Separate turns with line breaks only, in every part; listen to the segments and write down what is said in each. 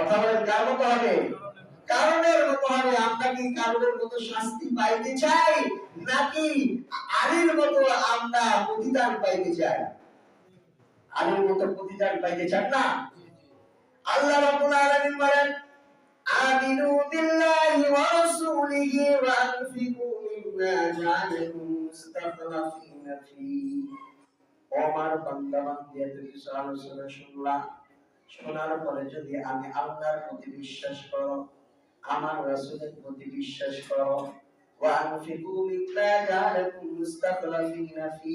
কথা বলেন কার মতো হবে? কারণের মতো হবে। আমরা কি কারণের মতো শাস্তি পাইতে চাই নাকি আলীর মতো আমরা প্রতিদান পাইতে চাই? আলীর মতো প্রতিদান পাইতে চান না? আল্লাহ রাব্বুল আলামিন বলেন আমিনু বিল্লাহি ওয়া রাসূলিহি ওয়া আনফিকু মিম্মা জাআলাকুম মুস্তাখলাফিনা ফি। আমার বান্দা-বান্দী এত কিছু আলোচনা শুনলাম, শোনার পরে যদি আমি আল্লাহর প্রতি বিশ্বাস করো, আমার রাসূলের প্রতি বিশ্বাস করো, ওয়া আনফিকু মিম্মা জাআলাকুম মুস্তাখলাফিনা ফি,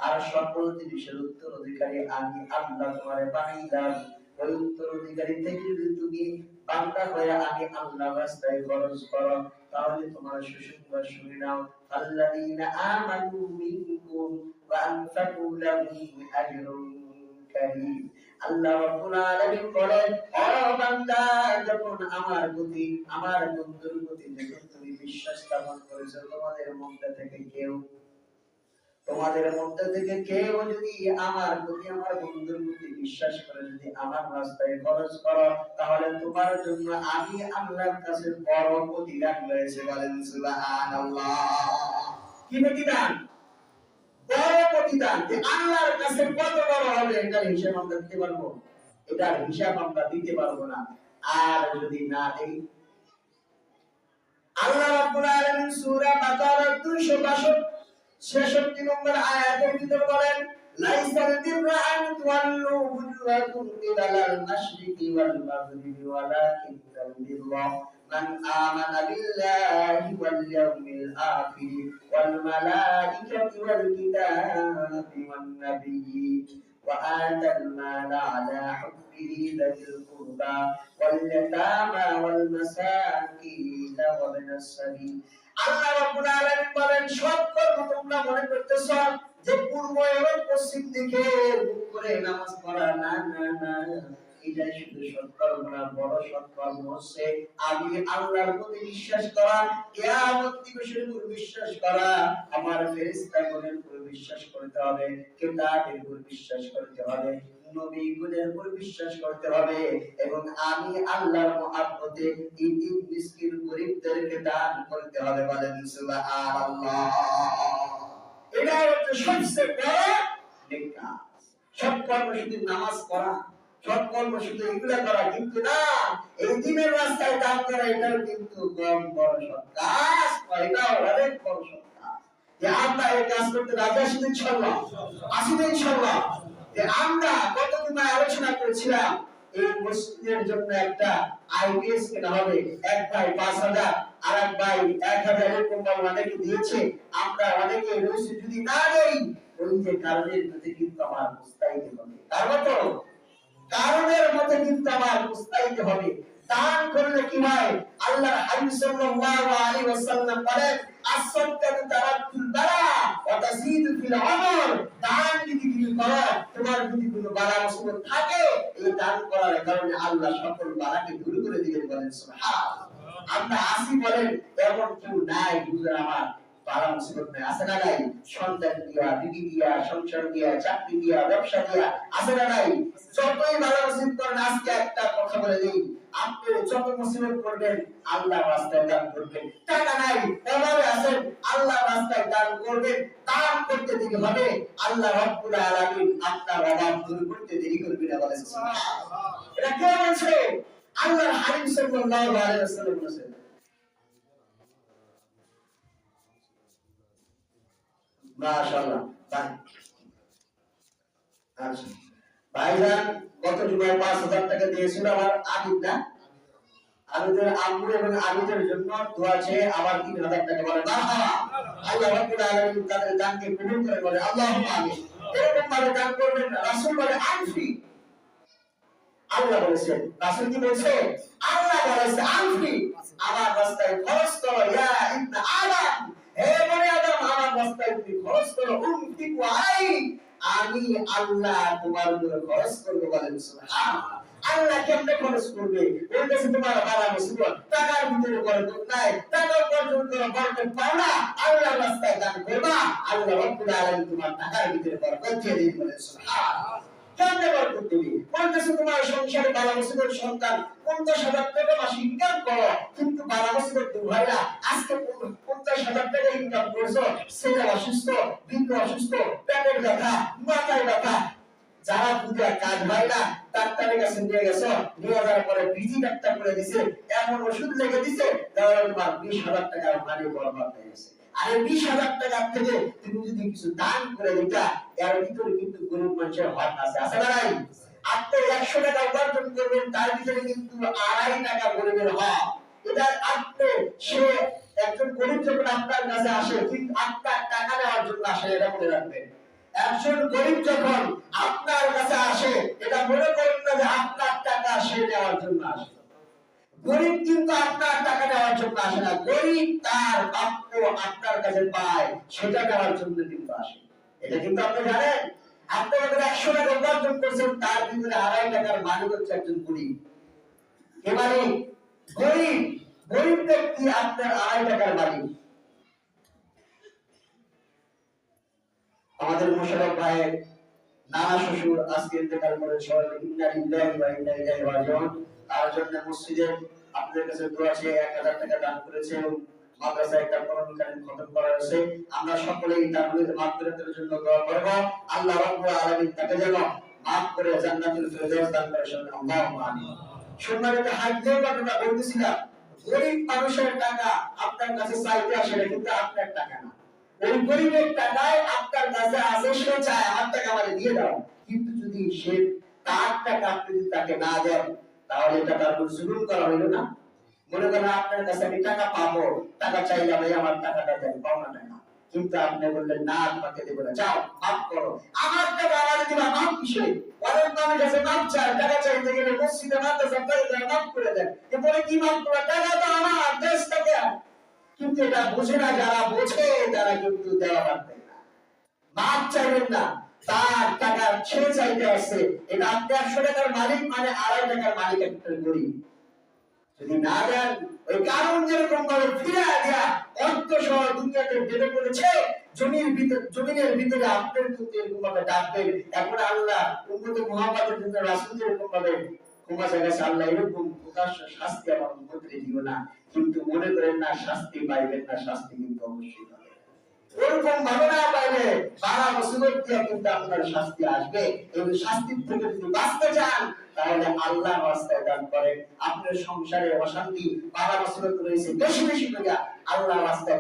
আর সকল জিনিসের উত্তরাধিকারী আমি আল্লাহ তোমারে বানাইলাম, ওই উত্তরাধিকারী থেকে যদি তুমি বান্দা হয়ে আমি আল্লাহ রাস্তায় খরচ করো, তাহলে তোমার সুসংবাদ শুনে নাও, আল্লাযীনা আমানু মিনকুম ওয়া আনফাকু লাহুম আজরুন কারীম। আল্লাহ রাব্বুল আলামিন বলেন, ও বান্দা, যখন আমার প্রতি, আমার বন্ধুর প্রতি যখন তুমি বিশ্বাস স্থাপন করেছো, তোমাদের মধ্যে থেকে কেউ যদি আমার প্রতি, আমার বন্ধুর প্রতি বিশ্বাস করে যদি আমার রাস্তায় খরচ করো, তাহলে তোমার জন্য আমি আল্লাহর কাছে বড় প্রতিদান রয়েছে। বলেন সুবহানাল্লাহ। কি প্রতিদান? বড় প্রতিদান। যে আল্লাহর কাছে কত বড় হবে এটার হিসাব আমরা দিতে পারবো? এটার হিসাব আমরা দিতে পারবো না। আর যদি না দেই, আল্লাহ রাব্বুল আলামিন সূরা বাকারা 266 নম্বর আয়াতের ভিতর বলেন, লাইসাল বিররা আন তুওয়াল্লু ওজুহাকুম কিবালাল মাশরিকি ওয়াল মাগরিবি ওয়ালাকিন্নাল বিররা মান আমানা বিল্লাহি ওয়াল ইয়াউমিল আখির ওয়াল মালাইকাতি ওয়াল কিতাবি ওয়ান নাবিয়্যিন ওয়া আতাল মালা আলা হুব্বিহি যাতিল কুরবা ওয়াল ইয়াতামা ওয়াল মাসাকিন ওয়া বিনাস সাবিল। আল্লাহ রাব্বুল আলামিন বলেন, সৎকর্ম তোমরা মনে করতেছ যে পূর্ব এবং পশ্চিম দিকে মুখ করে নামাজ পড়া, না না না, এটাই শুধু সৎকর্ম না। বড় সৎকর্ম হচ্ছে আমি আল্লাহর প্রতি বিশ্বাস করা, কিয়ামত দিবসের উপর বিশ্বাস করা, আমার ফেরেশতাগণের উপর বিশ্বাস করতে হবে, কিতাবের উপর বিশ্বাস করতে হবে, নবীগণের উপর বিশ্বাস করতে হবে, এবং আমি আল্লাহর মহব্বতে ইতিম মিসকিন গরীবদেরকে দান করতে হবে। বলেন সুবহানাল্লাহ। এটা হচ্ছে সবচেয়ে বড় নেক কাজ। সৎকর্ম শুধু নামাজ পড়া, সৎকর্ম শুধু এগুলা করা কিন্তু না, এই দিনের রাস্তায় দান করা এটাও কিন্তু কম বড় সৎ কাজ, এটাও অনেক বড় সৎ কাজ। যে আমরা এই কাজ করতে রাজি আছি ইনশাআল্লাহ, আসিব ইনশাআল্লাহ। যে আমরা কতদিন আলোচনা করেছিলাম এই মসজিদের জন্য একটা আইপিএস কেনা হবে, এক ভাই 5,000, আর এক ভাই 1,000, এরকম অনেকে দিয়েছে। আমরা অনেকে রয়েছে যদি না দেই, ওই যে কারণের মধ্যে কিন্তু আমার মুস্তাহিদ হবে, তার মতো কারণের মধ্যে কিন্তু আমার মুস্তাহিদ হবে। দান করলে কি হয়? আল্লাহর হাবিব সাল্লাল্লাহু আলাইহি ওয়াসাল্লাম বলেন, as-সাদকাতু তারাতুল বালা ওয়া তাজিদু ফিল আমর। দান যদি তুমি করো, তোমার যদি কোনো বালা মুসিবত থাকে, এই দান করার কারণে আল্লাহ সকল বালাকে দূর করে দিবেন। বলেন সুবহানাল্লাহ। আমরা আসি বলেন, এমন কেউ নাই হুজুর আমার বালা মুসিবত নাই, আছে না নাই? সন্তান দিয়া, বিবি দিয়া, সংসার দিয়া, চাকরি দিয়া, ব্যবসা দিয়া, আছে না নাই? যতই বালা মুসিবত করেন, আজকে একটা কথা বলে দিই, আপনি যত মুসিবত করবেন আল্লাহর রাস্তায় দান করবেন। টাকা নাই, এভাবে আছেন, আল্লাহর রাস্তায় দান করবেন। দান করতে দিকে হবে, আল্লাহ রাব্বুল আলামিন আপনার অভাব দূর করতে দেরি করবে না। বলেন সুবহানাল্লাহ। এটা কে বলছে? আল্লাহর হাবিব সাল্লাল্লাহু আলাইহি ওয়াসাল্লাম বলেছেন। মাশাআল্লাহ। আচ্ছা ভাইজান, গত জুমায় 5,000 টাকা দিয়েছিল আমার আবিদ, না? আবিদের আম্মু এবং আবিদের জন্য দোয়া চেয়ে আবার 3,000 টাকা বলে মারহাবা। আল্লাহ রাব্বুল আলামিন তাদের দানকে কবুল করে, বলে আল্লাহুম্মা আমিন। এরকম ভাবে দান করবেন না। রাসূল বলে আনফি, আল্লাহ বলেছেন, রাসূল কি বলেছে? আল্লাহ বলেছে আনফি, আমার রাস্তায় খরচ করো, ইয়া ইবনে আদম, হে বনি আদম, আমার রাস্তায় তুমি খরচ করো, উনফিকু আলাই, আমি আল্লাহ তোমার উপরে খরচ করব। বলেন সুবহানাল্লাহ। আল্লাহ কেমনে খরচ করবে? বলতেছে তোমার বালা মুসিবত, টাকার ভিতরে বরকত নাই, টাকা উপার্জন করো, বরকত পাও না, আল্লাহর রাস্তায় দান করবা, আল্লাহ রাব্বুল আলামিন তোমার টাকার ভিতরে বরকত দিয়ে দিবেন। বলেন সুবহানাল্লাহ। কেমনে বরকত দিবি? বলতেছে তোমার সংসারে 12 বছরের সন্তান 50,000 টাকা মাসে ইনকাম করো, কিন্তু 12 বছরের দুভাইরা আজকে 50,000 টাকা ইনকাম করছো, ছেলে অসুস্থ, বৃদ্ধ অসুস্থ, পেটের ব্যথা, মাথায় ব্যথা, যারা পূজা কাজ হয় না, ডাক্তারের কাছে নিয়ে গেছো, নিয়ে যাওয়ার পরে বিজি ডাক্তার করে দিছে, এমন ওষুধ লিখে দিছে, তাহলে তোমার 20,000 টাকার মানে বরবাদ হয়ে গেছে। আর এই 20,000 টাকা থেকে তুমি যদি কিছু দান করে দিতা, এর ভিতরে কিন্তু গরিব মানুষের হক আছে, আছে না নাই? আপনি 100 টাকা উপার্জন করবেন, তার ভিতরে কিন্তু 2.5 টাকা গরিবের হক। এটা আপনি সে একজন গরিব যখন আপনার কাছে আসে, কিন্তু আপনার টাকা নেওয়ার জন্য আসে, এটা মনে রাখবেন। একজন গরিব যখন আপনার কাছে আসে, এটা মনে করেন না যে আপনার টাকা সে নেওয়ার জন্য আসে। গরিব কিন্তু আপনার টাকা নেওয়ার জন্য আসে না, গরিব তার প্রাপ্য আপনার কাছে পায়, সেটা নেওয়ার জন্য কিন্তু আসে। এটা কিন্তু আপনি জানেন। আপনি যখন 100 টাকা উপার্জন করছেন, তার ভিতরে 2.5 টাকার মালিক হচ্ছে একজন গরিব। এবারে গরিব গরিব ব্যক্তি আপনার 2.5 টাকার মালিক। আমাদের মোশাররফ ভাইয়ের নানা শ্বশুর আজকে ইন্তেকাল করেন, সবাই ইন্না লিল্লাহি ওয়া ইন্না ইলাইহি রাজিউন। তার জন্য মসজিদে আপনাদের কাছে দোয়া চেয়ে 1000 টাকা দান করেছেন, মাদ্রাসায় একটা কোরআন খতম করা হয়েছে। আমরা সকলেই তার মাগফিরাতের জন্য দোয়া করব। আল্লাহ রাব্বুল আলামিন তাকে যেন মাফ করে জান্নাতুল ফেরদাউস দান করেন, আল্লাহুম্মা আমিন। সম্মানিত হাজির ঘটনা বলতেছিলাম, গরিব মানুষের টাকা আপনার কাছে চাইতে আসে না, কিন্তু আপনার টাকা না। ওই গরিবের টাকায় আপনার কাছে আসে, সে চায় আমার টাকা আমাকে দিয়ে দাও, কিন্তু যদি সে তার টাকা আপনি যদি তাকে না দেন, তাহলে এটা তার উপর জুলুম করা হইল না? মনে করেন আপনার কাছে আমি টাকা পাবো, টাকা চাইলাম, এই আমার টাকাটা দেন, পাওনা টাকা, কিন্তু আপনি বললেন না আপনাকে দেব না, যাও মাফ করো, আমার টাকা আমার দিবা, মাফ কিসে? বলেন তো আমার কাছে মাফ চাই, টাকা চাইতে গেলে মসজিদে মাদ্রাসা করে মাফ করে দেন, এরপরে কি মাফ করো? টাকা তো আমার, দেশ থেকে। কিন্তু এটা বোঝে না, যারা বোঝে তারা কিন্তু দেওয়া পারবেন না, মাফ চাইবেন না, তার টাকা ছেড়ে চাইতে আসছে। এটা আপনি 100 টাকার মালিক, মানে 2.5 টাকার মালিক একটা গরিব। যদি না দেন, ওই কারণ যেরকম ভাবে ফিরে দেয়া অর্থ সহ দুনিয়াতে বেড়ে পড়েছে, জমিনের ভিতরে আপনার কিন্তু এরকম ভাবে ডাকবেন। এখন আল্লাহ উম্মতে মুহাম্মাদের জন্য রাসূল যেরকম ভাবে ক্ষমা চাইছে, আল্লাহ এরকম প্রকাশ্য শাস্তি আমার উম্মতকে দিও না, কিন্তু মনে করেন না শাস্তি পাইবেন না, শাস্তি কিন্তু অবশ্যই পাবেন। ওরকম ভাবে না পাইলে 12 বছরের দিয়ে কিন্তু আপনার শাস্তি আসবে। এই শাস্তির থেকে যদি বাঁচতে চান, তাহলে আল্লাহর রাস্তায় দান করেন। আপনার সংসারে অশান্তি 12 বছরের রয়েছে, বেশি বেশি করে আল্লাহর রাস্তায়